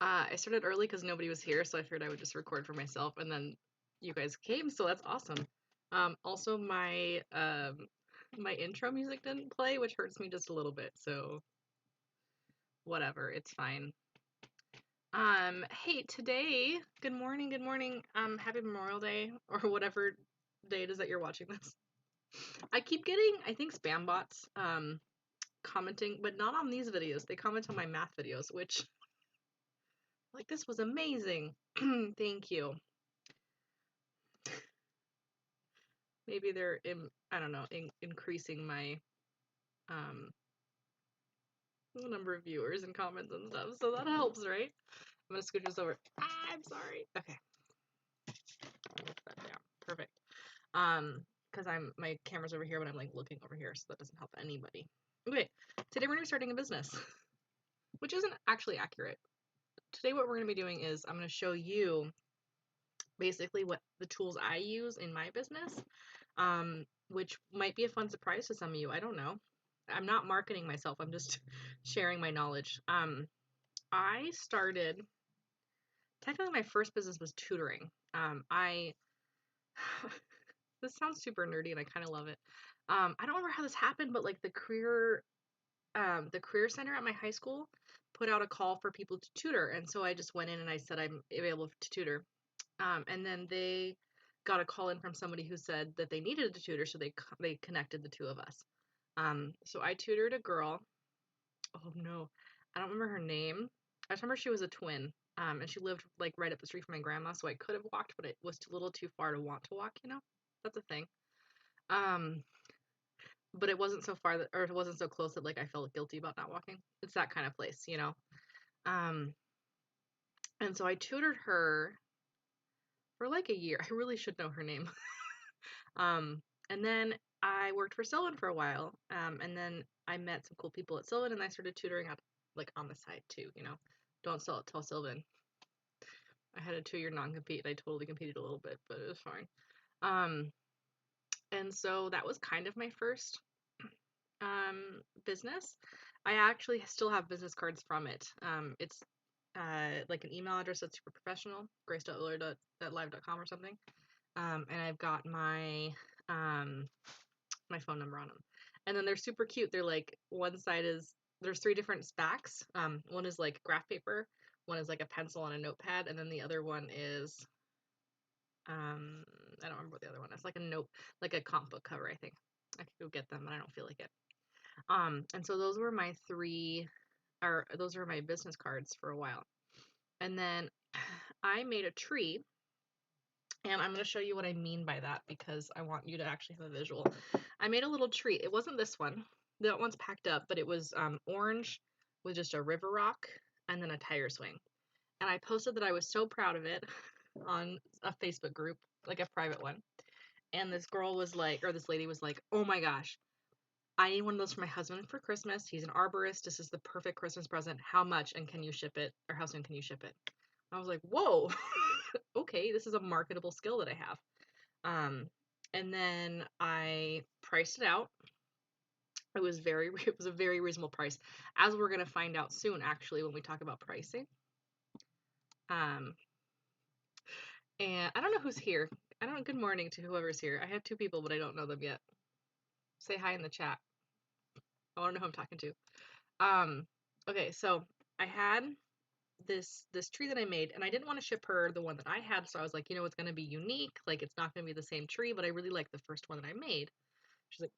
I started early because nobody was here, so I figured I would just record for myself, and then you guys came, so that's awesome. Also, my intro music didn't play, which hurts me just a little bit, so whatever, it's fine. Hey, today, good morning, happy Memorial Day, or whatever day it is that you're watching this. I keep getting, I think, spam bots, commenting, but not on these videos. They comment on my math videos, which, like, this was amazing. Thank you. Maybe they're I don't know, increasing my um number of viewers and comments and stuff, so that helps, right? I'm gonna scoot this over. I'm sorry. Okay, I'll lift that down. Perfect. Because my camera's over here, but I'm like looking over here, so that doesn't help anybody. Okay, today we're gonna be starting a business, which isn't actually accurate. Today, what we're gonna be doing is I'm gonna show you basically what the tools I use in my business, which might be a fun surprise to some of you. I don't know. I'm not marketing myself. I'm just sharing my knowledge. I started, technically my first business was tutoring. This sounds super nerdy and I kind of love it. I don't remember how this happened, but like the career center at my high school put out a call for people to tutor. And so I just went in and I said I'm available to tutor. And then they got a call in from somebody who said that they needed a tutor, so they connected the two of us. So I tutored a girl. Oh no, I don't remember her name. I just remember she was a twin. And she lived like right up the street from my grandma, so I could have walked, but it was a little too far to want to walk. That's a thing. Um, but it wasn't so far that, or it wasn't so close that like I felt guilty about not walking. It's that kind of place. Um, and so I tutored her for like a year. I really should know her name. And then I worked for Sylvan for a while. And then I met some cool people at Sylvan and I started tutoring up like on the side too. Don't tell Sylvan. I had a 2-year non-compete and I totally competed a little bit, but it was fine. Um, and so that was kind of my first business. I actually still have business cards from it. It's like an email address that's super professional, grace.uller@live.com or something. And I've got um, my phone number on them. And then they're super cute. They're like one side is there's 3 different stacks. One is like graph paper, one is like a pencil and a notepad, and then the other one is I don't remember what the other one is. Like a note, like a comp book cover, I think. I could go get them, but I don't feel like it. And so those were my those were my business cards for a while. And then I made a tree, and I'm going to show you what I mean by that because I want you to actually have a visual. I made a little tree. It wasn't this one. That one's packed up, but it was orange with just a river rock and then a tire swing. And I posted that I was so proud of it on a Facebook group, like a private one. And this girl was like, or this lady was like, oh my gosh, I need one of those for my husband for Christmas. He's an arborist. This is the perfect Christmas present. How much and can you ship it? Or how soon can you ship it? I was like, whoa, okay, this is a marketable skill that I have. And then I priced it out. It was a very reasonable price, as we're gonna find out soon, actually, when we talk about pricing. Um, and I don't know who's here. Good morning to whoever's here. I have 2 people, but I don't know them yet. Say hi in the chat. I want to know who I'm talking to. Okay, so I had this tree that I made, and I didn't want to ship her the one that I had, so I was like, it's gonna be unique. Like, it's not gonna be the same tree, but I really like the first one that I made. She's like,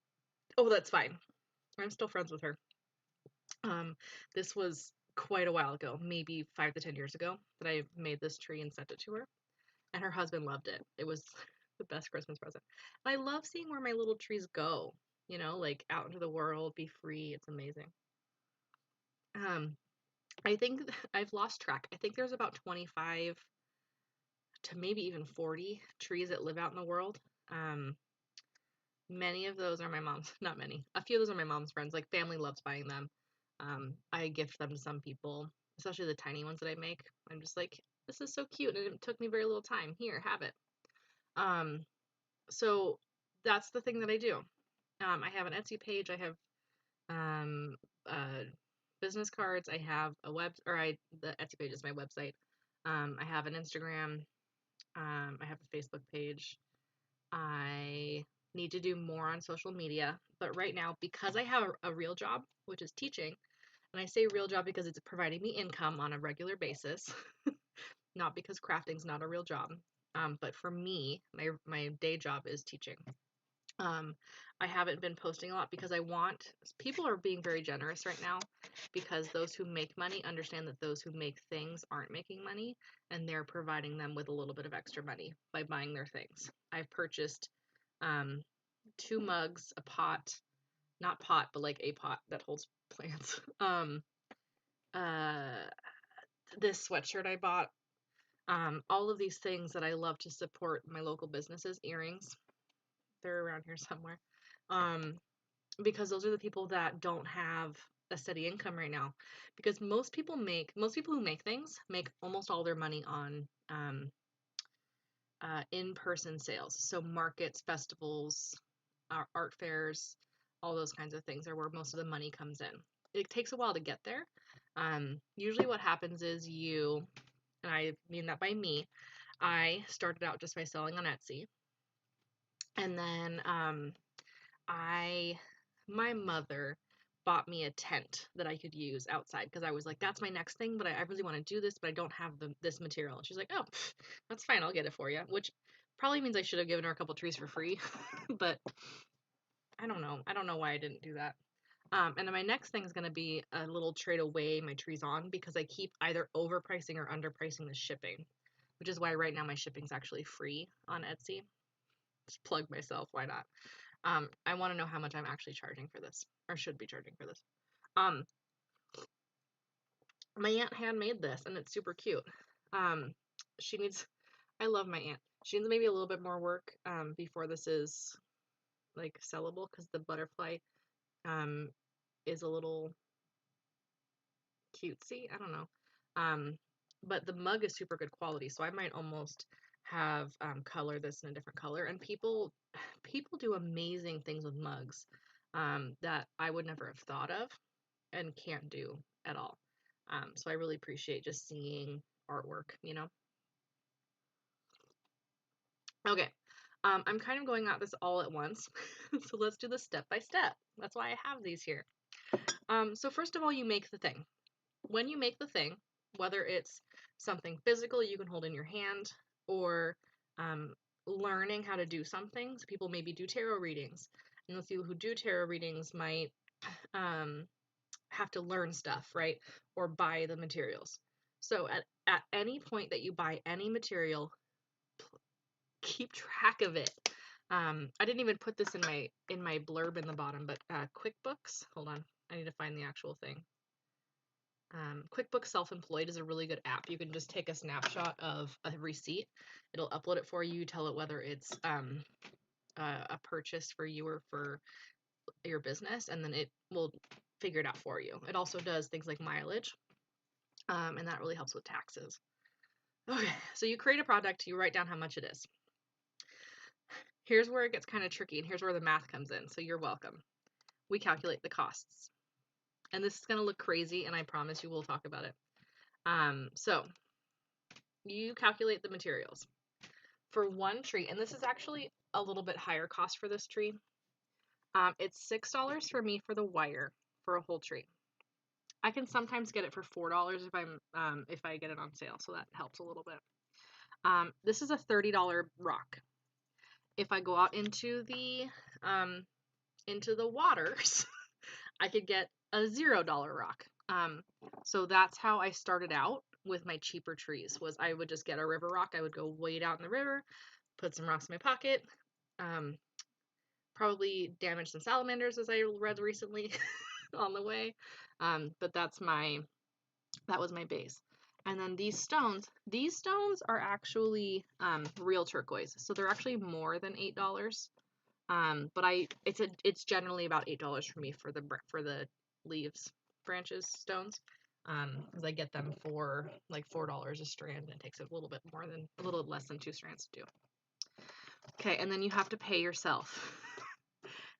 oh, that's fine. I'm still friends with her. This was quite a while ago, maybe 5 to 10 years ago, that I made this tree and sent it to her, and her husband loved it. It was the best Christmas present. And I love seeing where my little trees go, like out into the world, be free. It's amazing. I think I've lost track. I think there's about 25 to maybe even 40 trees that live out in the world. Many of those are my mom's, not many. A few of those are my mom's friends. Like, family loves buying them. I gift them to some people, especially the tiny ones that I make. I'm just like, this is so cute, and it took me very little time. Here, have it. So that's the thing that I do. I have an Etsy page. I have business cards. I have a the Etsy page is my website. I have an Instagram. I have a Facebook page. I need to do more on social media, but right now, because I have a real job, which is teaching, and I say real job because it's providing me income on a regular basis, not because crafting's not a real job. But for me, my day job is teaching. I haven't been posting a lot because people are being very generous right now because those who make money understand that those who make things aren't making money and they're providing them with a little bit of extra money by buying their things. I've purchased 2 mugs, a pot, not pot, but like a pot that holds plants. This sweatshirt I bought, all of these things that I love to support my local businesses, earrings, they're around here somewhere. Because those are the people that don't have a steady income right now. Because most people who make things make almost all their money on in-person sales. So markets, festivals, art fairs, all those kinds of things are where most of the money comes in. It takes a while to get there. Usually what happens is and I mean that by me, I started out just by selling on Etsy. And then my mother bought me a tent that I could use outside because I was like, that's my next thing, but I really want to do this, but I don't have this material. And she's like, oh, that's fine, I'll get it for you, which probably means I should have given her a couple trees for free, but I don't know. I don't know why I didn't do that. And then my next thing is going to be a little tray to weigh my trees on because I keep either overpricing or underpricing the shipping, which is why right now my shipping's actually free on Etsy. Just plug myself, why not? I want to know how much I'm actually charging for this, or should be charging for this. My aunt handmade this, and it's super cute. She needs, I love my aunt. She needs maybe a little bit more work before this is like sellable because the butterfly is a little cutesy. I don't know. But the mug is super good quality, so I might almost have color this in a different color. And people do amazing things with mugs that I would never have thought of and can't do at all. So I really appreciate just seeing artwork, you know? Okay. I'm kind of going at this all at once, so let's do this step by step. That's why I have these here. So first of all, you make the thing. When you make the thing, whether it's something physical you can hold in your hand or learning how to do something, so people maybe do tarot readings, and those people who do tarot readings might have to learn stuff, right? Or buy the materials. So at any point that you buy any material, keep track of it. I didn't even put this in my blurb in the bottom, but QuickBooks, hold on, I need to find the actual thing. QuickBooks Self-Employed is a really good app. You can just take a snapshot of a receipt. It'll upload it for you, tell it whether it's a purchase for you or for your business, and then it will figure it out for you. It also does things like mileage, and that really helps with taxes. Okay, so you create a product, you write down how much it is. Here's where it gets kind of tricky, and here's where the math comes in, so you're welcome. We calculate the costs. And this is going to look crazy, and I promise you we'll talk about it. So you calculate the materials. For one tree, and this is actually a little bit higher cost for this tree. It's $6 for me for the wire for a whole tree. I can sometimes get it for $4 if I get it on sale, so that helps a little bit. This is a $30 rock. If I go out into the waters, I could get a $0 rock. So that's how I started out with my cheaper trees. Was I would just get a river rock. I would go wade out in the river, put some rocks in my pocket, probably damage some salamanders, as I read recently on the way. But that was my base. And then these stones are actually real turquoise, so they're actually more than $8. But it's generally about $8 for me for the leaves, branches, stones, because I get them for like $4 a strand, and it takes a little less than 2 strands to do. Okay, and then you have to pay yourself.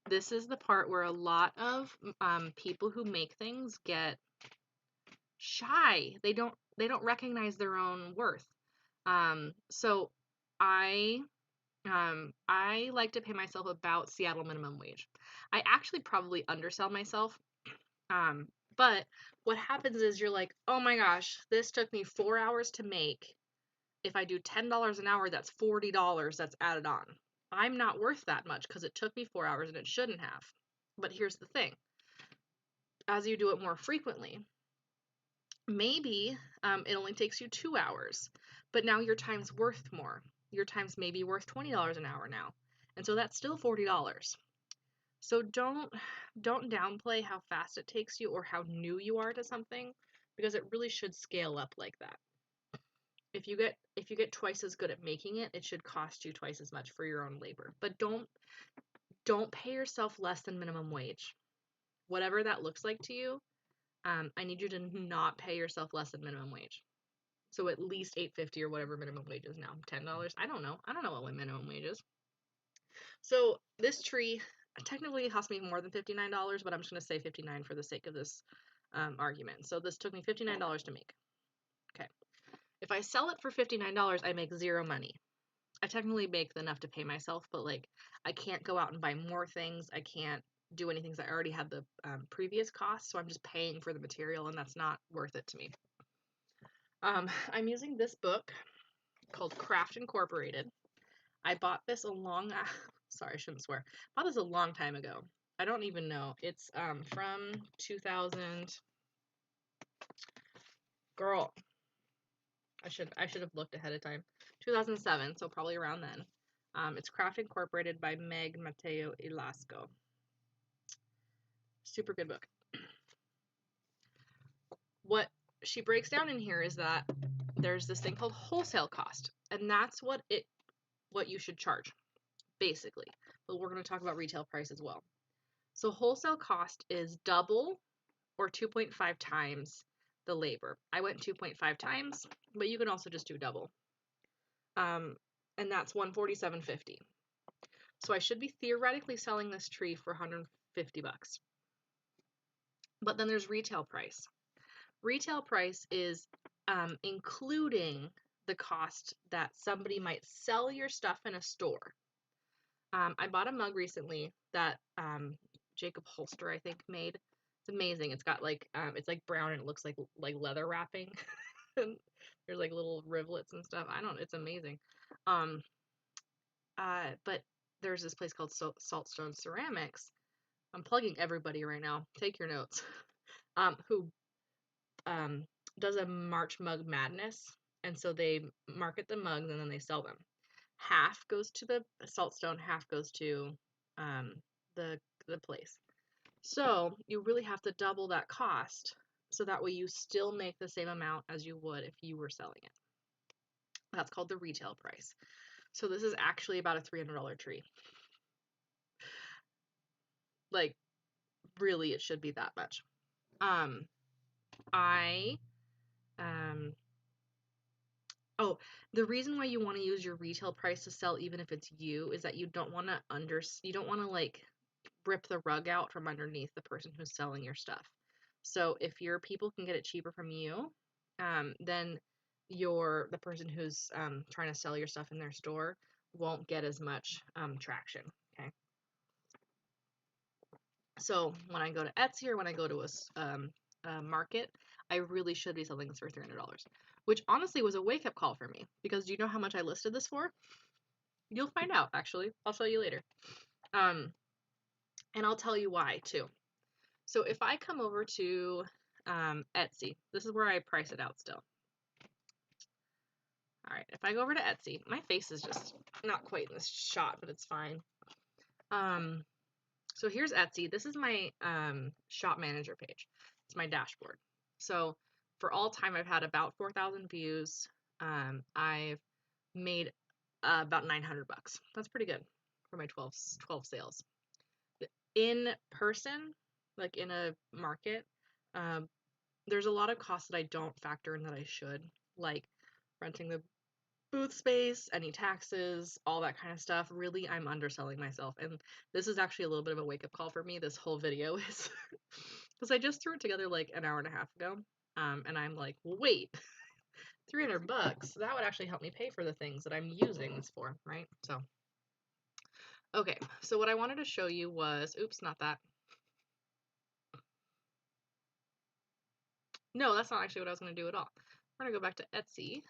This is the part where a lot of people who make things get shy. They don't recognize their own worth. So I like to pay myself about Seattle minimum wage. I actually probably undersell myself. But what happens is you're like, oh my gosh, this took me 4 hours to make. If I do $10 an hour, that's $40 that's added on. I'm not worth that much because it took me 4 hours and it shouldn't have. But here's the thing. As you do it more frequently, maybe it only takes you 2 hours, but now your time's worth more. Your time's maybe worth $20 an hour now. And so that's still $40. So don't downplay how fast it takes you or how new you are to something, because it really should scale up like that. If you get twice as good at making it, it should cost you twice as much for your own labor. But don't pay yourself less than minimum wage. Whatever that looks like to you, I need you to not pay yourself less than minimum wage. So at least $8.50 or whatever minimum wage is now. $10? I don't know. I don't know what minimum wage is. So this tree technically cost me more than $59, but I'm just going to say $59 for the sake of this argument. So this took me $59 to make. Okay. If I sell it for $59, I make zero money. I technically make enough to pay myself, but like I can't go out and buy more things. I can't do anything because I already had the previous cost, so I'm just paying for the material, and that's not worth it to me. I'm using this book called Craft Incorporated. I bought this sorry, I shouldn't swear. I bought this a long time ago. I don't even know. It's from 2000. Girl, I should have looked ahead of time. 2007, so probably around then. It's Craft Incorporated by Meg Mateo Ilasco. Super good book. What she breaks down in here is that there's this thing called wholesale cost, and that's what you should charge, basically. But we're going to talk about retail price as well. So wholesale cost is double or 2.5 times the labor. I went 2.5 times, but you can also just do double. And that's $147.50. So I should be theoretically selling this tree for $150. But then there's retail price. Retail price is including the cost that somebody might sell your stuff in a store. I bought a mug recently that Jacob Holster, I think, made. It's amazing. It's got like it's like brown and it looks like leather wrapping. There's like little rivulets and stuff. It's amazing. But there's this place called Saltstone Ceramics. I'm plugging everybody right now. Take your notes. Who does a March Mug Madness, and so they market the mugs and then they sell them. Half goes to the Saltstone, half goes to the place. So you really have to double that cost, so that way you still make the same amount as you would if you were selling it. That's called the retail price. So this is actually about a $300 tree. Like, really, it should be that much. The reason why you want to use your retail price to sell, even if it's you, is that you don't want to like rip the rug out from underneath the person who's selling your stuff. So if your people can get it cheaper from you, then the person who's trying to sell your stuff in their store won't get as much traction. Okay. So when I go to Etsy or when I go to a market, I really should be selling this for $300, which honestly was a wake-up call for me, because do you know how much I listed this for? You'll find out, actually. I'll show you later. And I'll tell you why, too. So if I come over to Etsy, this is where I price it out still. All right, if I go over to Etsy, my face is just not quite in this shot, but it's fine. So here's Etsy. This is my shop manager page. It's my dashboard. So for all time, I've had about 4,000 views. I've made about $900. That's pretty good for my 12 sales. In person, like in a market, there's a lot of costs that I don't factor in that I should, like renting the booth space, any taxes, all that kind of stuff. Really, I'm underselling myself. And this is actually a little bit of a wake-up call for me. This whole video is because I just threw it together like an hour and a half ago. And I'm like, well, wait, $300, that would actually help me pay for the things that I'm using this for, right? So, okay, so what I wanted to show you was, oops, not that. No, that's not actually what I was going to do at all. We're going to go back to Etsy.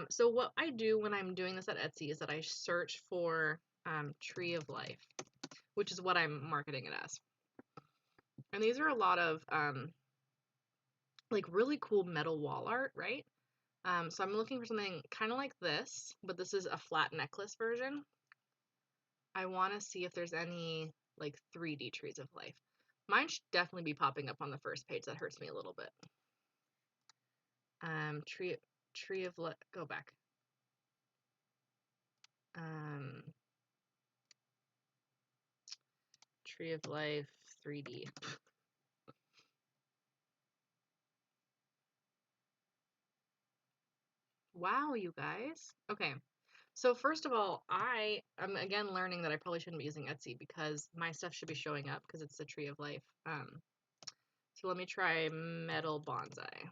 So what I do when I'm doing this at Etsy is that I search for Tree of Life, which is what I'm marketing it as. And these are a lot of like really cool metal wall art, right? So I'm looking for something kind of like this, but this is a flat necklace version. I want to see if there's any like 3D trees of life. Mine should definitely be popping up on the first page. That hurts me a little bit. Tree of life. Go back. Tree of Life 3D. Wow, you guys. Okay. So first of all, I am again learning that I probably shouldn't be using Etsy because my stuff should be showing up because it's the Tree of Life. So let me try metal bonsai.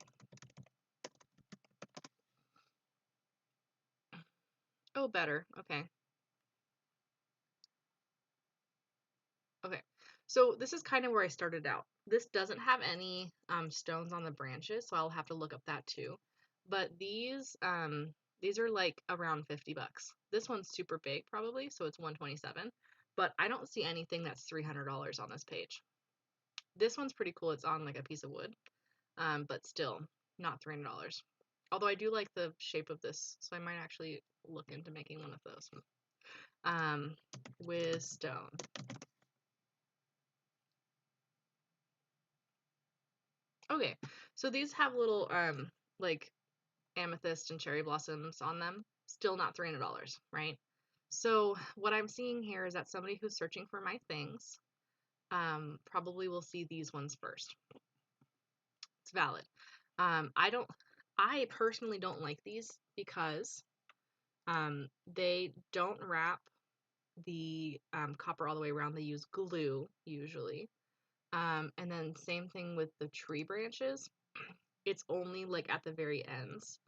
Oh, better. Okay. Okay. So this is kind of where I started out. This doesn't have any stones on the branches, so I'll have to look up that too. But these are like around $50. This one's super big probably, so it's 127. But I don't see anything that's $300 on this page. This one's pretty cool. It's on like a piece of wood, but still not $300. Although I do like the shape of this, so I might actually look into making one of those. With stone. Okay, so these have little like amethyst and cherry blossoms on them. Still not $300, right? So what I'm seeing here is that somebody who's searching for my things probably will see these ones first. It's valid. I personally don't like these because they don't wrap the copper all the way around. They use glue usually. And then same thing with the tree branches. It's only like at the very ends.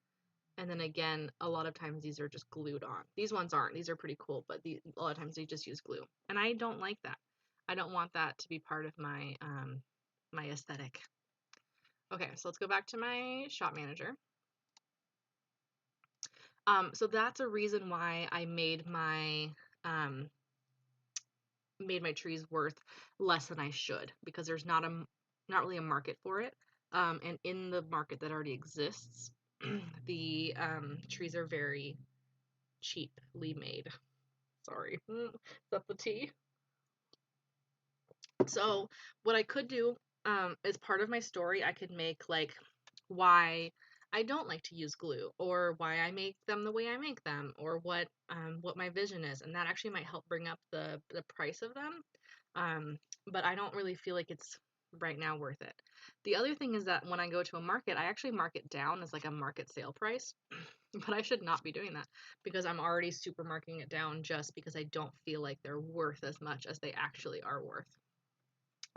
And then again, a lot of times these are just glued on. These ones aren't. These are pretty cool, but a lot of times they just use glue. And I don't like that. I don't want that to be part of my my aesthetic. Okay, so let's go back to my shop manager. So that's a reason why I made my trees worth less than I should, because there's not really a market for it. And in the market that already exists, the trees are very cheaply made. Sorry, is that the tea? So what I could do, as part of my story, I could make like why I don't like to use glue, or why I make them the way I make them, or what my vision is, and that actually might help bring up the price of them. But I don't really feel like it's right now worth it. The other thing is that when I go to a market, I actually mark it down as like a market sale price, but I should not be doing that because I'm already super marking it down just because I don't feel like they're worth as much as they actually are worth,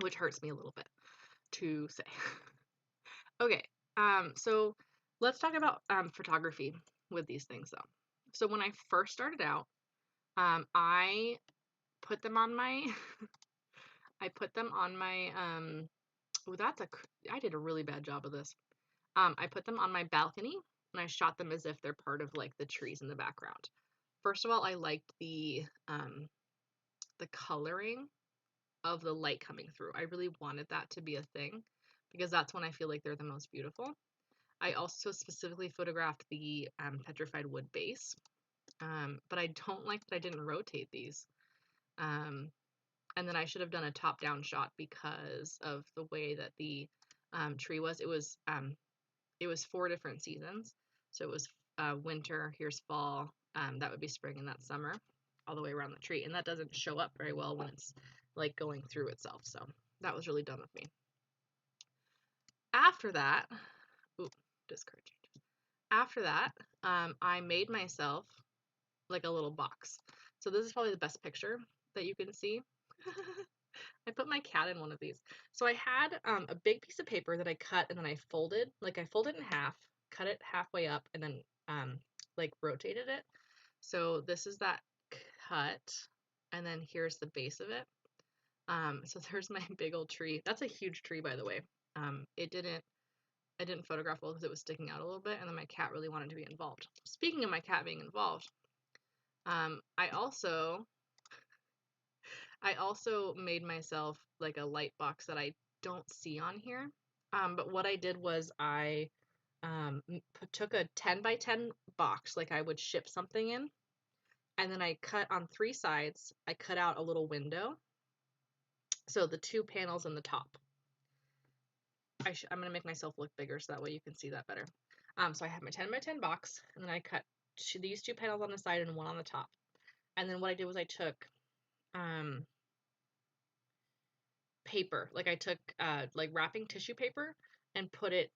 which hurts me a little bit to say. Okay, so let's talk about photography with these things though. So when I first started out, I put them on my I put them on my oh, I did a really bad job of this. I put them on my balcony and I shot them as if they're part of like the trees in the background. First of all, I liked the coloring of the light coming through. I really wanted that to be a thing because that's when I feel like they're the most beautiful. I also specifically photographed the petrified wood base, but I don't like that I didn't rotate these. And then I should have done a top-down shot because of the way that the tree was. It was 4 different seasons. So it was winter, here's fall, that would be spring, and that's summer, all the way around the tree. And that doesn't show up very well when it's like going through itself. So that was really dumb of me. After that, ooh, discouraging. After that, I made myself like a little box. So this is probably the best picture that you can see. I put my cat in one of these. So I had a big piece of paper that I cut and then I folded. Like I folded it in half, cut it halfway up, and then like rotated it. So this is that cut, and then here's the base of it. So there's my big old tree. That's a huge tree, by the way. I didn't photograph well because it was sticking out a little bit, and then my cat really wanted to be involved. Speaking of my cat being involved, I also made myself like a light box that I don't see on here. But what I did was I took a 10 by 10 box like I would ship something in, and then I cut on 3 sides. I cut out a little window, so the 2 panels in the top. I'm going to make myself look bigger so that way you can see that better. So I have my 10 by 10 box, and then I cut these 2 panels on the side and 1 on the top. And then what I did was I took paper, like I took like wrapping tissue paper and put it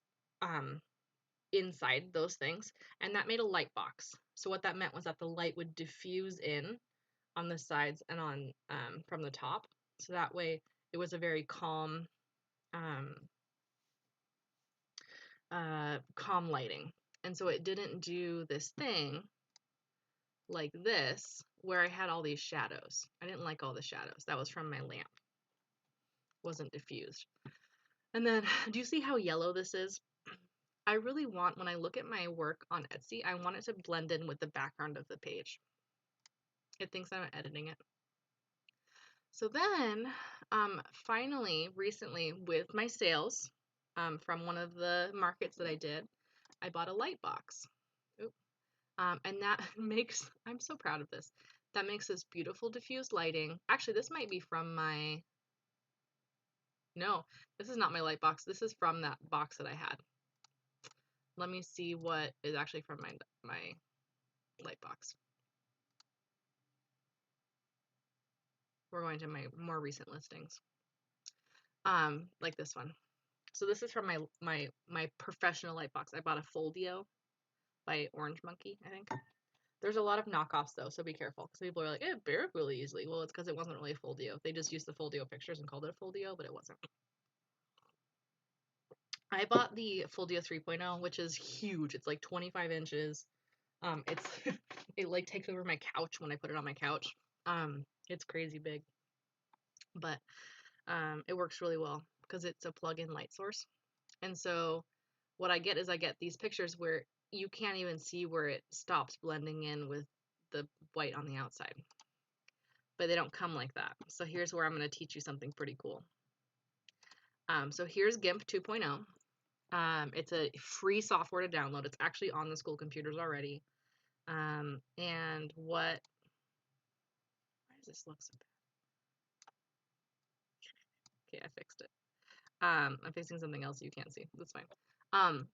inside those things, and that made a light box. So what that meant was that the light would diffuse in on the sides and on from the top. So that way it was a very calm calm lighting. And so it didn't do this thing like this where I had all these shadows. I didn't like all the shadows. That was from my lamp. Wasn't diffused. And then, do you see how yellow this is? I really want, when I look at my work on Etsy, I want it to blend in with the background of the page. It thinks I'm editing it. So then, finally, recently, with my sales from one of the markets that I did, I bought a light box. And that makes, I'm so proud of this. That makes this beautiful diffused lighting. Actually, this might be from my, no, this is not my light box. This is from that box that I had. Let me see what is actually from my light box. We're going to my more recent listings. Like this one. So this is from my professional light box. I bought a Foldio by Orange Monkey, I think. There's a lot of knockoffs though, so be careful. Because people are like, it broke really easily. Well, it's because it wasn't really a Foldio. They just used the Foldio pictures and called it a Foldio, but it wasn't. I bought the Foldio 3.0, which is huge. It's like 25 inches. It's it like takes over my couch when I put it on my couch. It's crazy big, but it works really well because it's a plug-in light source. And so what I get is I get these pictures where you can't even see where it stops blending in with the white on the outside. But they don't come like that. So here's where I'm going to teach you something pretty cool. So here's GIMP 2.0. It's a free software to download. It's actually on the school computers already. And why does this look so bad? Okay, I fixed it. I'm fixing something else you can't see. That's fine.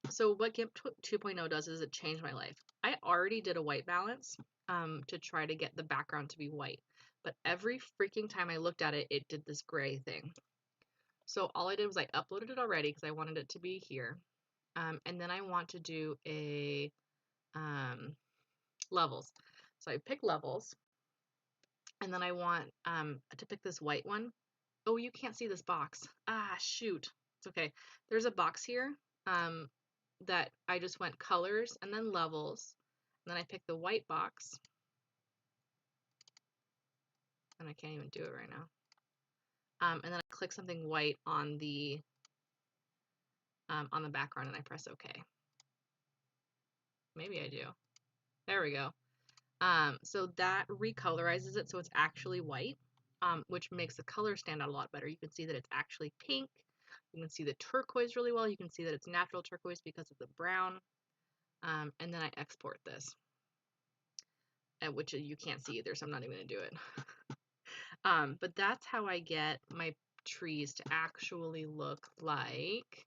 So what GIMP 2.0 does is it changed my life. I already did a white balance to try to get the background to be white. But every freaking time I looked at it, it did this gray thing. So all I did was I uploaded it already because I wanted it to be here. And then I want to do a levels. So I pick levels. And then I want to pick this white one. Oh, you can't see this box. Ah, shoot. It's okay. There's a box here that I just went colors and then levels. And then I picked the white box. And I can't even do it right now. And then I click something white on the background and I press OK. Maybe I do. There we go. So that recolorizes it so it's actually white, which makes the color stand out a lot better. You can see that it's actually pink. You can see the turquoise really well. You can see that it's natural turquoise because of the brown. And then I export this, which you can't see either, so I'm not even going to do it. But that's how I get my trees to actually look like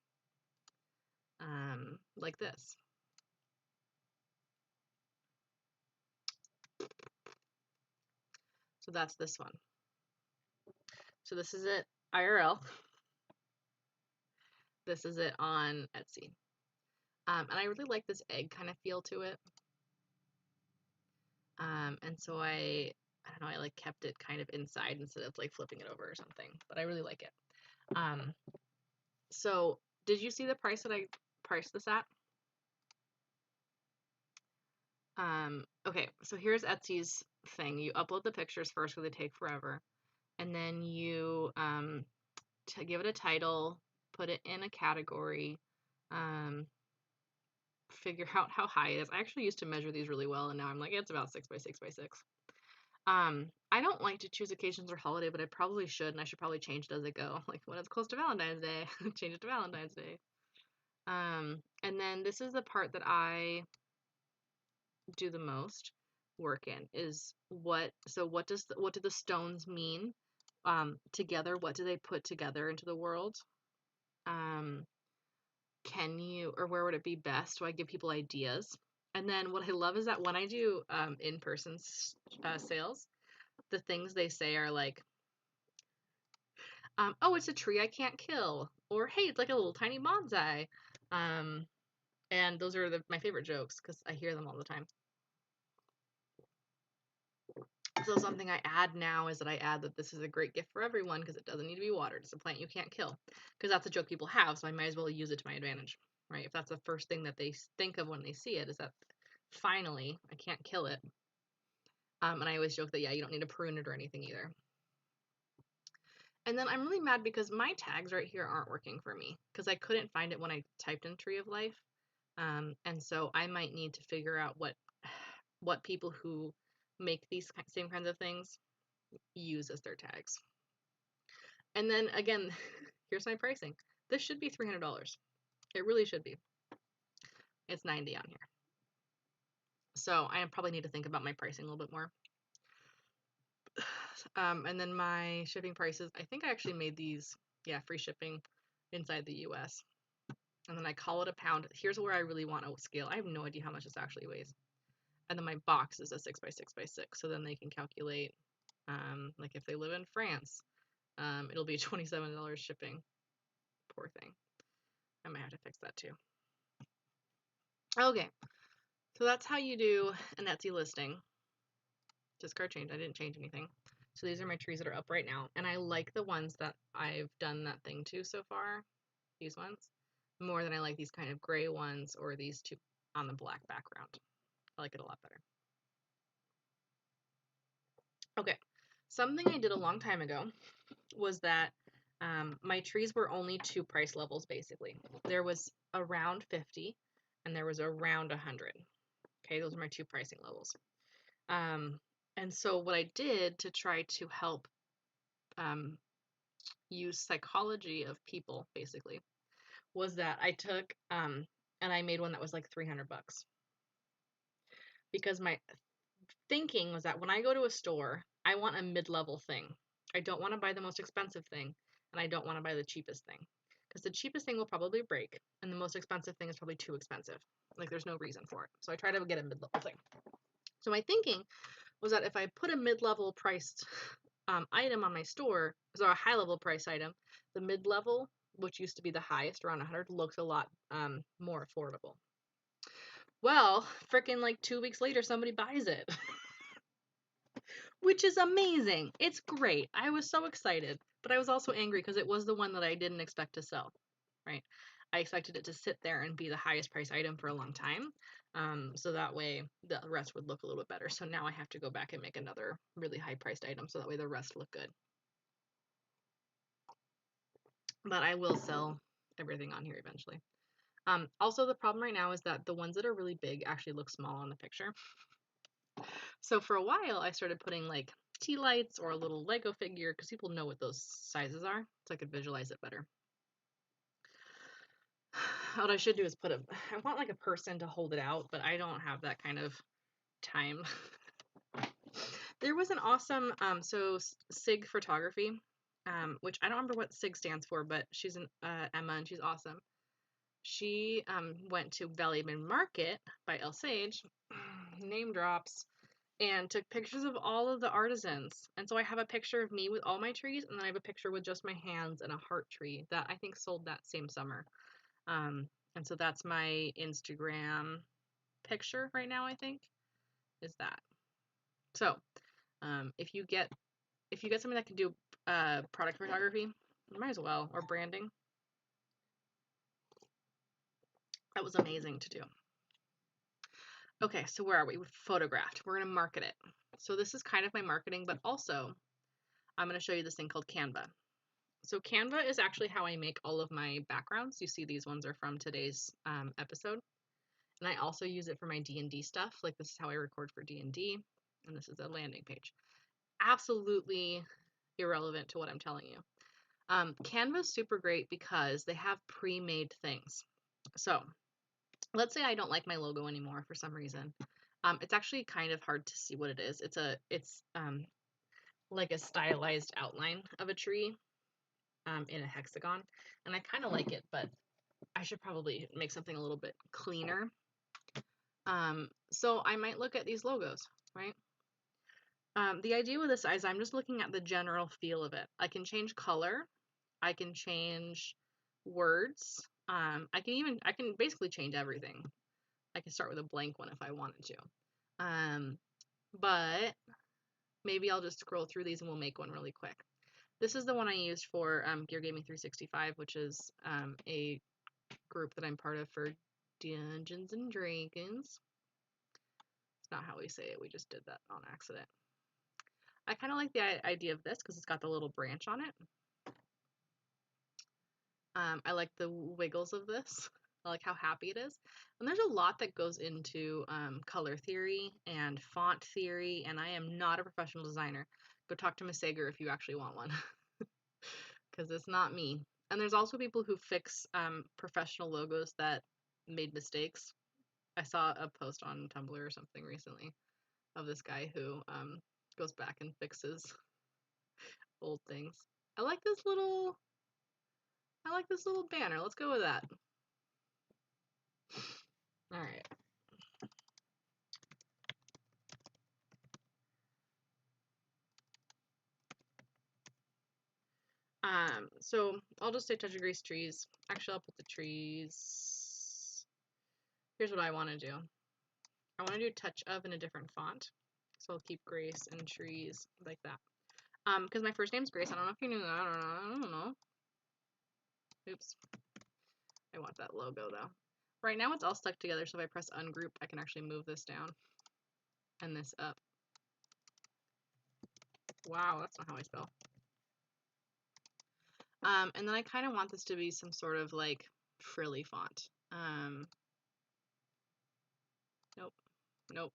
this. So that's this one. So this is it IRL. This is it on Etsy. And I really like this egg kind of feel to it. And so I I don't know, I like kept it kind of inside instead of like flipping it over or something, but I really like it. So did you see the price that I priced this at? Okay, so here's Etsy's thing. You upload the pictures first because they take forever, and then you to give it a title, put it in a category, figure out how high it is. I actually used to measure these really well, and now I'm like, it's about 6 by 6 by 6. I don't like to choose occasions or holiday, but I probably should, and I should probably change it as I go. Like when it's close to Valentine's Day, change it to Valentine's Day. And then this is the part that I do the most work in is what do the stones mean together? What do they put together into the world? Can you, or where would it be best? Do I give people ideas? And then what I love is that when I do in-person sales, the things they say are like, oh, it's a tree I can't kill, or hey, it's like a little tiny bonsai. And those are my favorite jokes because I hear them all the time. So something I add now is that I add that this is a great gift for everyone because it doesn't need to be watered. It's a plant you can't kill, because that's a joke people have, so I might as well use it to my advantage, right? If that's the first thing that they think of when they see it, is that finally I can't kill it. And I always joke that, yeah, you don't need to prune it or anything either. And then I'm really mad because my tags right here aren't working for me because I couldn't find it when I typed in Tree of Life. And so I might need to figure out what people who make these same kinds of things use as their tags. And then again, here's my pricing. This should be $300. It really should be. It's $90 on here. So I probably need to think about my pricing a little bit more. And then my shipping prices, I think I actually made these, yeah, free shipping inside the US. And then I call it a pound. Here's where I really want to scale. I have no idea how much this actually weighs. And then my box is a 6 by 6 by 6. So then they can calculate, like if they live in France, it'll be $27 shipping. Poor thing. I might have to fix that too. Okay, so that's how you do an Etsy listing. Discard change. I didn't change anything. So these are my trees that are up right now. And I like the ones that I've done that thing to so far, these ones, more than I like these kind of gray ones or these two on the black background. I like it a lot better. Okay, something I did a long time ago was that my trees were only two price levels, basically. There was around 50 and there was around 100. Okay, those are my two pricing levels. And so what I did to try to help use psychology of people, basically, was that I took and I made one that was like $300. Because my thinking was that when I go to a store, I want a mid-level thing. I don't want to buy the most expensive thing, and I don't want to buy the cheapest thing. Because the cheapest thing will probably break, and the most expensive thing is probably too expensive. Like, there's no reason for it. So I try to get a mid-level thing. So my thinking was that if I put a mid-level priced item on my store, so a high-level price item, the mid-level, which used to be the highest, around 100, looks a lot more affordable. Well, freaking like 2 weeks later, somebody buys it. Which is amazing. It's great. I was so excited, but I was also angry because it was the one that I didn't expect to sell, right? I expected it to sit there and be the highest price item for a long time. So that way the rest would look a little bit better. So now I have to go back and make another really high priced item so that way the rest look good. But I will sell everything on here eventually. Also, the problem right now is that the ones that are really big actually look small on the picture. So for a while, I started putting like tea lights or a little Lego figure because people know what those sizes are, so I could visualize it better. What I should do is I want like a person to hold it out, but I don't have that kind of time. There was an awesome, so SIG Photography, which I don't remember what SIG stands for, but she's an Emma and she's awesome. She went to Valley Mid Market by El Sage, name drops, and took pictures of all of the artisans. And so I have a picture of me with all my trees, and then I have a picture with just my hands and a heart tree that I think sold that same summer. And so that's my Instagram picture right now, I think, is that. So If you get somebody that can do product photography, you might as well, or branding. That was amazing to do. Okay, so where are we? We've photographed. We're going to market it. So this is kind of my marketing, but also I'm going to show you this thing called Canva. So Canva is actually how I make all of my backgrounds. You see these ones are from today's episode. And I also use it for my D&D stuff. Like this is how I record for D&D. And this is a landing page. Absolutely irrelevant to what I'm telling you. Canva is super great because they have pre-made things. So let's say I don't like my logo anymore for some reason. It's actually kind of hard to see what it is. It's like a stylized outline of a tree in a hexagon. And I kind of like it, but I should probably make something a little bit cleaner. So I might look at these logos, right? The idea with this is I'm just looking at the general feel of it. I can change color. I can change words. I can basically change everything. I can start with a blank one if I wanted to. But maybe I'll just scroll through these and we'll make one really quick. This is the one I used for Gear Gaming 365, which is a group that I'm part of for Dungeons and Dragons. It's not how we say it. We just did that on accident. I kind of like the idea of this because it's got the little branch on it. I like the wiggles of this. I like how happy it is. And there's a lot that goes into color theory and font theory, and I am not a professional designer. Go talk to Miss Sager if you actually want one, because it's not me. And there's also people who fix professional logos that made mistakes. I saw a post on Tumblr or something recently of this guy who goes back and fixes old things. I like this little banner. Let's go with that. All right. So I'll just say touch of grease trees. Actually, I'll put the trees. Here's what I want to do. I want to do touch of in a different font. So I'll keep Grace and trees like that. Because my first name's Grace. I don't know if you knew that. I don't know. Oops. I want that logo though. Right now it's all stuck together, so if I press ungroup, I can actually move this down and this up. Wow, that's not how I spell. And then I kind of want this to be some sort of like frilly font. Nope, nope,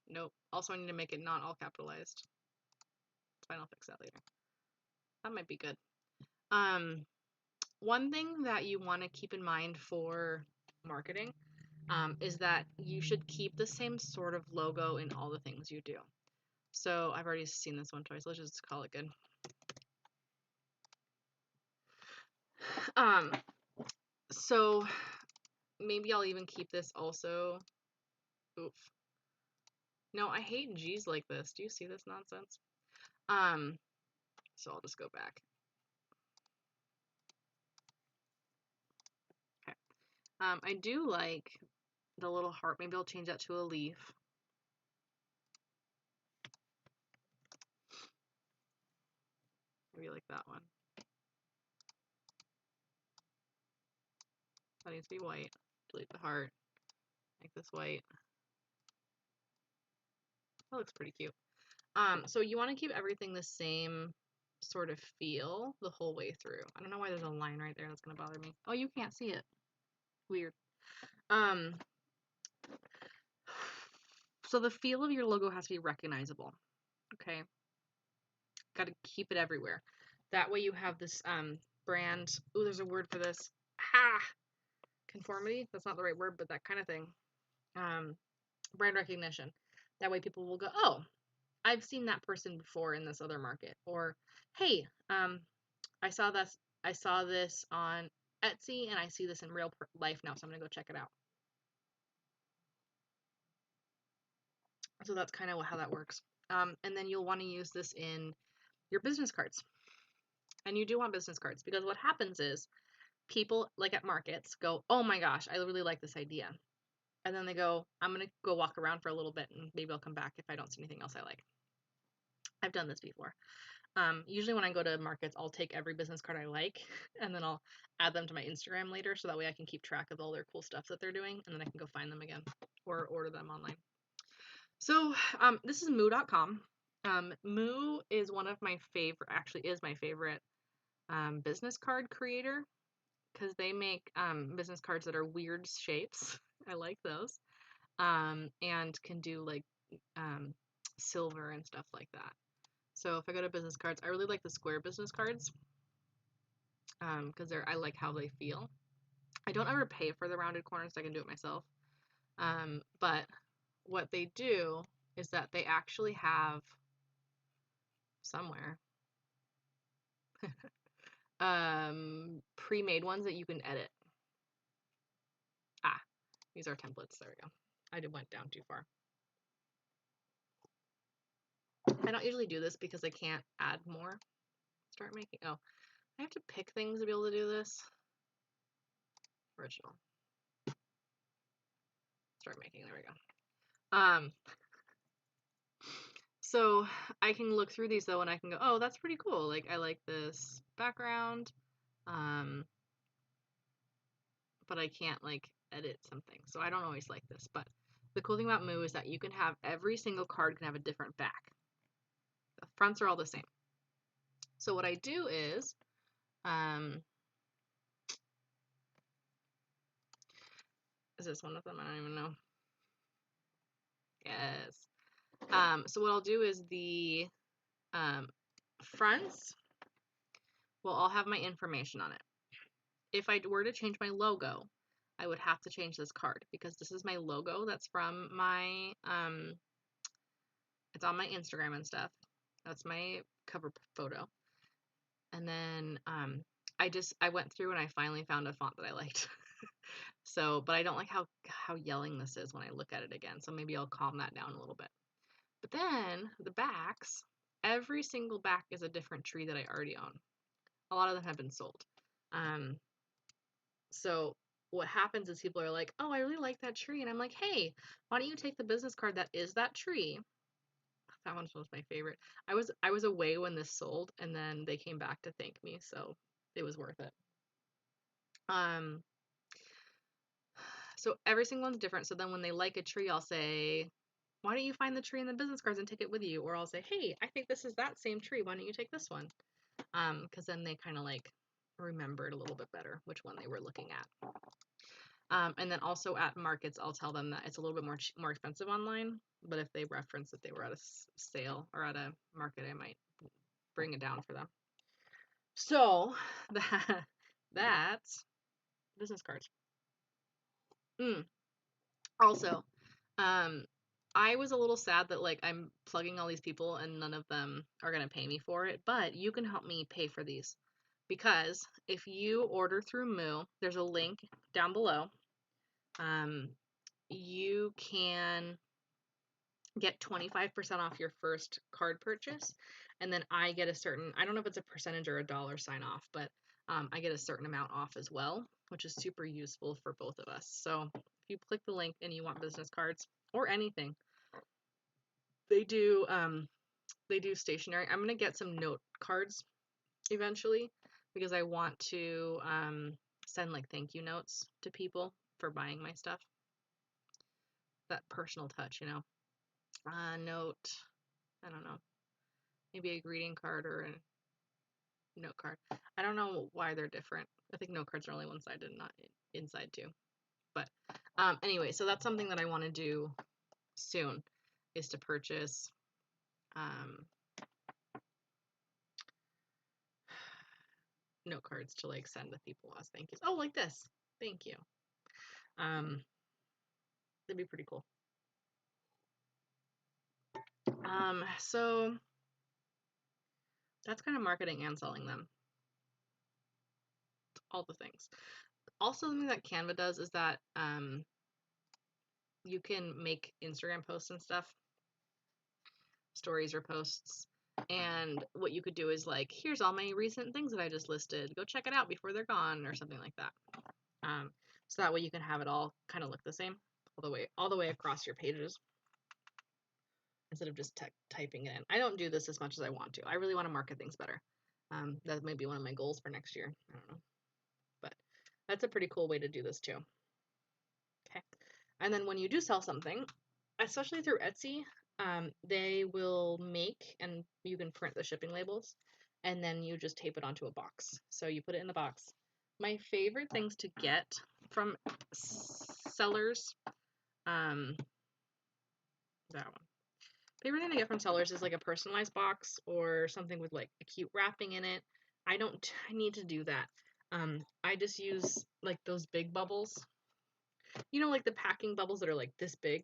nope. Also, I need to make it not all capitalized. It's fine, I'll fix that later. That might be good. One thing that you want to keep in mind for marketing is that you should keep the same sort of logo in all the things you do. So I've already seen this one twice. Let's just call it good. So maybe I'll even keep this also. Oof. No, I hate G's like this. Do you see this nonsense? So I'll just go back. Okay. I do like the little heart. Maybe I'll change that to a leaf. Maybe like that one. That needs to be white. Delete the heart. Make this white. That looks pretty cute. So you want to keep everything the same sort of feel the whole way through. I don't know why there's a line right there that's gonna bother me. Oh, you can't see it. Weird. So the feel of your logo has to be recognizable. Okay. Got to keep it everywhere. That way you have this brand. Oh, there's a word for this. Conformity. That's not the right word, but that kind of thing. Brand recognition. That way people will go, oh, I've seen that person before in this other market. Or, hey, I saw this on Etsy and I see this in real life now, so I'm gonna go check it out. So that's kind of how that works. And then you'll want to use this in your business cards. And you do want business cards because what happens is people, like at markets, go, oh my gosh, I really like this idea. And then they go, I'm going to go walk around for a little bit and maybe I'll come back if I don't see anything else I like. I've done this before. Usually when I go to markets, I'll take every business card I like and then I'll add them to my Instagram later so that way I can keep track of all their cool stuff that they're doing and then I can go find them again or order them online. So this is moo.com. Moo is one of my favorite, actually is my favorite business card creator because they make business cards that are weird shapes. I like those. And can do like silver and stuff like that. So if I go to business cards, I really like the square business cards because I like how they feel. I don't ever pay for the rounded corners, so I can do it myself. But what they do is that they actually have somewhere pre-made ones that you can edit. Ah, these are templates. There we go. I went down too far. I don't usually do this because I can't add more. Start making. Oh, I have to pick things to be able to do this. Original. Start making. There we go. So I can look through these though, and I can go, oh, that's pretty cool. Like I like this background, but I can't like edit something. So I don't always like this. But the cool thing about Moo is that you can have every single card can have a different back. The fronts are all the same. So what I do is, is this one of them? I don't even know. Yes. So what I'll do is the fronts will all have my information on it. If I were to change my logo, I would have to change this card because this is my logo that's from my, it's on my Instagram and stuff. That's my cover photo. And then I went through and I finally found a font that I liked. So, but I don't like how yelling this is when I look at it again. So maybe I'll calm that down a little bit. But then the backs, every single back is a different tree that I already own. A lot of them have been sold. So what happens is people are like, oh, I really like that tree. And I'm like, hey, why don't you take the business card that is that tree? That one was my favorite. I was away when this sold and then they came back to thank me, so it was worth it. So every single one's different. So then when they like a tree, I'll say, why don't you find the tree in the business cards and take it with you? Or I'll say, hey, I think this is that same tree. Why don't you take this one? Because then they kind of like remembered a little bit better which one they were looking at. And then also at markets, I'll tell them that it's a little bit more expensive online, but if they reference that they were at a sale or at a market, I might bring it down for them. So that's business cards. Also, I was a little sad that like I'm plugging all these people and none of them are gonna pay me for it, but you can help me pay for these because if you order through Moo, there's a link down below. You can get 25% off your first card purchase, and then I get a certain, I don't know if it's a percentage or a dollar sign off, but I get a certain amount off as well, which is super useful for both of us. So if you click the link and you want business cards or anything, they do stationery. I'm gonna get some note cards eventually because I want to send like thank you notes to people for buying my stuff. That personal touch, you know. Note, I don't know, maybe a greeting card or a note card. I don't know why they're different. I think note cards are only one-sided, not inside too. But anyway, so that's something that I want to do soon, is to purchase note cards to like send to people as thank yous. Oh, like this. Thank you. That'd be pretty cool. So that's kind of marketing and selling them. All the things. Also, something that Canva does is that you can make Instagram posts and stuff, stories or posts, and what you could do is like, here's all my recent things that I just listed. Go check it out before they're gone, or something like that. So that way you can have it all kind of look the same all the way across your pages. instead of just typing it in. I don't do this as much as I want to. I really want to market things better. That might be one of my goals for next year. I don't know. But that's a pretty cool way to do this too. Okay. And then when you do sell something, especially through Etsy, they will make, and you can print the shipping labels, and then you just tape it onto a box. So you put it in the box. My favorite things to get from sellers, that one. Favorite thing to get from sellers is like a personalized box or something with like a cute wrapping in it. I need to do that. I just use like those big bubbles. You know, like the packing bubbles that are like this big.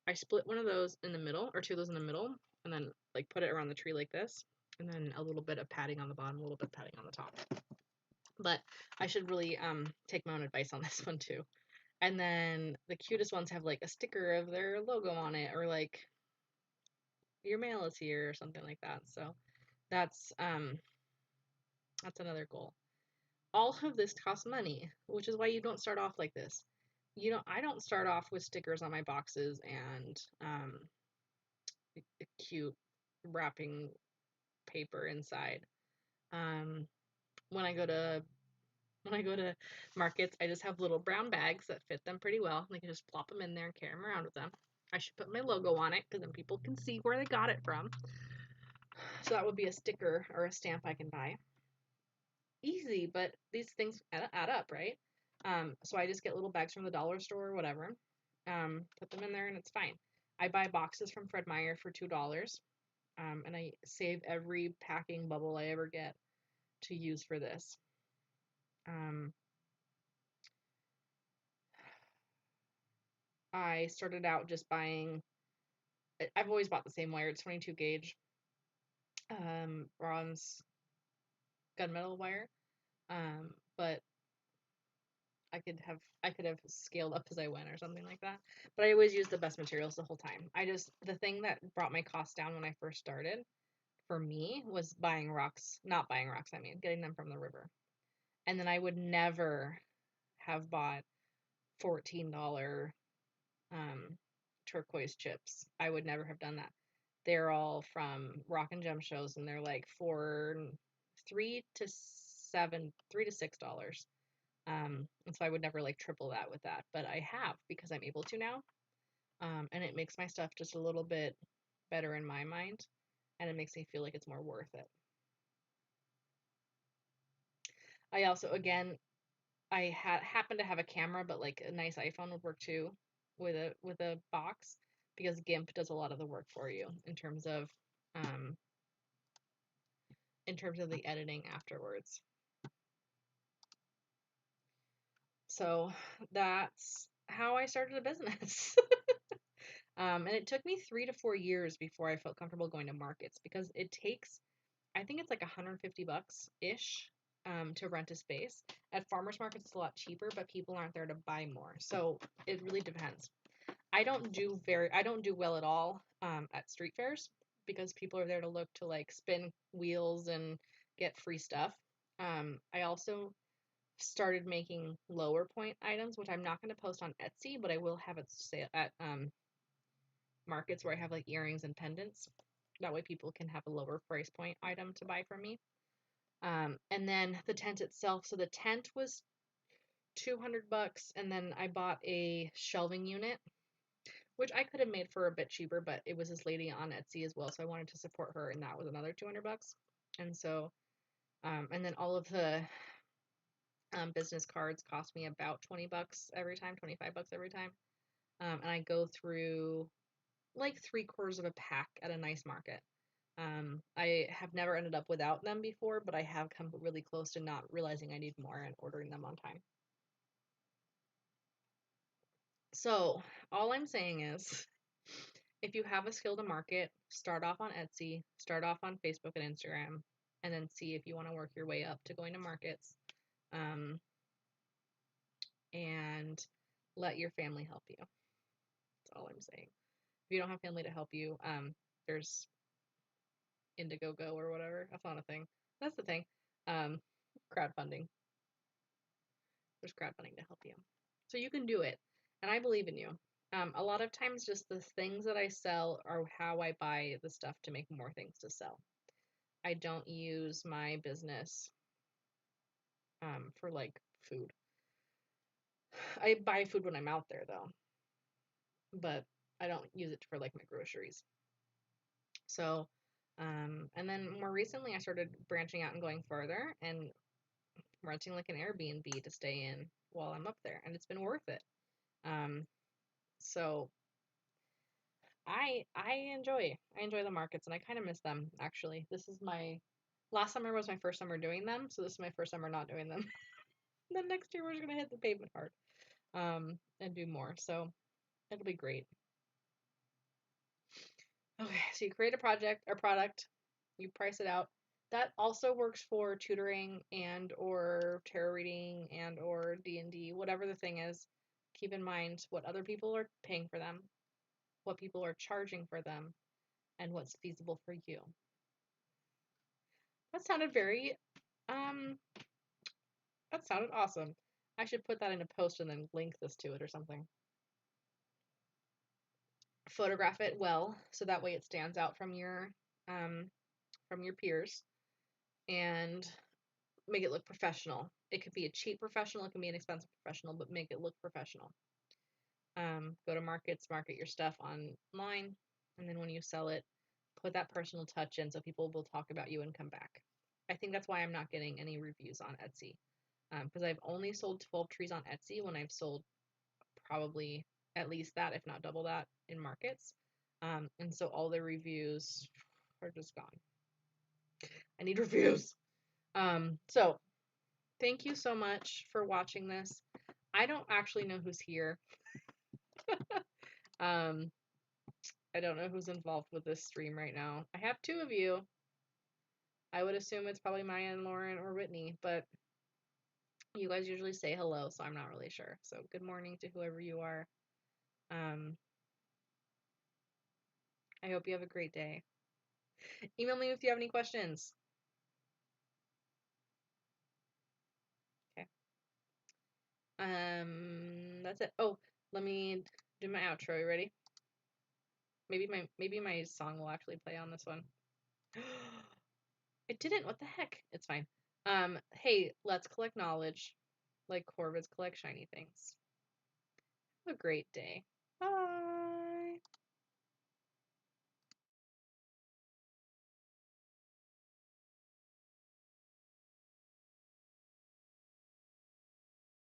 I split one of those in the middle, or two of those in the middle, and then like put it around the tree like this, and then a little bit of padding on the bottom, a little bit of padding on the top. But I should really take my own advice on this one too. And then the cutest ones have like a sticker of their logo on it, or like your mail is here or something like that. So that's another goal. All of this costs money, which is why you don't start off like this. I don't start off with stickers on my boxes and cute wrapping paper inside. When I go to markets, I just have little brown bags that fit them pretty well. They can just plop them in there and carry them around with them. I should put my logo on it because then people can see where they got it from. So that would be a sticker or a stamp I can buy. Easy, but these things add up, right? So I just get little bags from the dollar store or whatever, put them in there, and it's fine. I buy boxes from Fred Meyer for $2, and I save every packing bubble I ever get to use for this. I started out just buying, I've always bought the same wire. It's 22 gauge bronze gunmetal wire, but I could have scaled up as I went or something like that. But I always used the best materials the whole time. The thing that brought my cost down when I first started for me was buying rocks, not buying rocks, I mean, getting them from the river. And then I would never have bought $14 turquoise chips. I would never have done that. They're all from rock and gem shows, and they're like $3 to $6. And so I would never like triple that with that, but I have because I'm able to now. And it makes my stuff just a little bit better in my mind, and it makes me feel like it's more worth it. I also, again, I happen to have a camera, but like a nice iPhone would work too with a box, because GIMP does a lot of the work for you in terms of the editing afterwards. So that's how I started a business. And it took me 3 to 4 years before I felt comfortable going to markets, because it takes, I think it's like $150 ish to rent a space. At farmers markets, it's a lot cheaper, but people aren't there to buy more. So it really depends. I don't do well at all at street fairs, because people are there to look to like spin wheels and get free stuff. I also started making lower point items, which I'm not going to post on Etsy, but I will have it at markets where I have like earrings and pendants. That way people can have a lower price point item to buy from me. And then the tent itself. So the tent was $200, and then I bought a shelving unit, which I could have made for a bit cheaper, but it was this lady on Etsy as well, so I wanted to support her, and that was another $200. And so, and then all of the business cards cost me about $20 every time, $25 every time. And I go through like 3/4 of a pack at a nice market. I have never ended up without them before, but I have come really close to not realizing I need more and ordering them on time. So all I'm saying is, if you have a skill to market, start off on Etsy, start off on Facebook and Instagram, and then see if you want to work your way up to going to markets. And let your family help you. That's all I'm saying. If you don't have family to help you, there's Indiegogo or whatever. That's not a thing. That's the thing. Crowdfunding. There's crowdfunding to help you. So you can do it. And I believe in you. A lot of times just the things that I sell are how I buy the stuff to make more things to sell. I don't use my business for like food. I buy food when I'm out there though, but I don't use it for like my groceries. So, and then more recently I started branching out and going further and renting like an Airbnb to stay in while I'm up there, and it's been worth it. Um, so I enjoy the markets, and I kind of miss them actually. This is my last summer was my first summer doing them, so this is my first summer not doing them. Then next year we're just gonna hit the pavement hard, and do more. So it'll be great. Okay, so you create a project or product, you price it out. That also works for tutoring and or tarot reading and or D&D, whatever the thing is. Keep in mind what other people are paying for them, what people are charging for them, and what's feasible for you. That sounded very um that sounded awesome. I should put that in a post and then link this to it or something. Photograph it well so that way it stands out um from your peers, and make it look professional. It could be a cheap professional, it can be an expensive professional, but make it look professional. Go to markets, market your stuff online, and then when you sell it, put that personal touch in so people will talk about you and come back. I think that's why I'm not getting any reviews on Etsy, because I've only sold 12 trees on Etsy when I've sold probably at least that, if not double that, in markets. And so all the reviews are just gone. I need reviews. So thank you so much for watching this. I don't actually know who's here. Um, I don't know who's involved with this stream right now. I have two of you. I would assume it's probably Maya and Lauren or Whitney, but you guys usually say hello, so I'm not really sure. So good morning to whoever you are. Um, I hope you have a great day. Email me if you have any questions. Okay. That's it. Oh, let me do my outro. You ready? Maybe my song will actually play on this one. It didn't. What the heck? It's fine. Hey, let's collect knowledge like Corvids collect shiny things. Have a great day. Bye.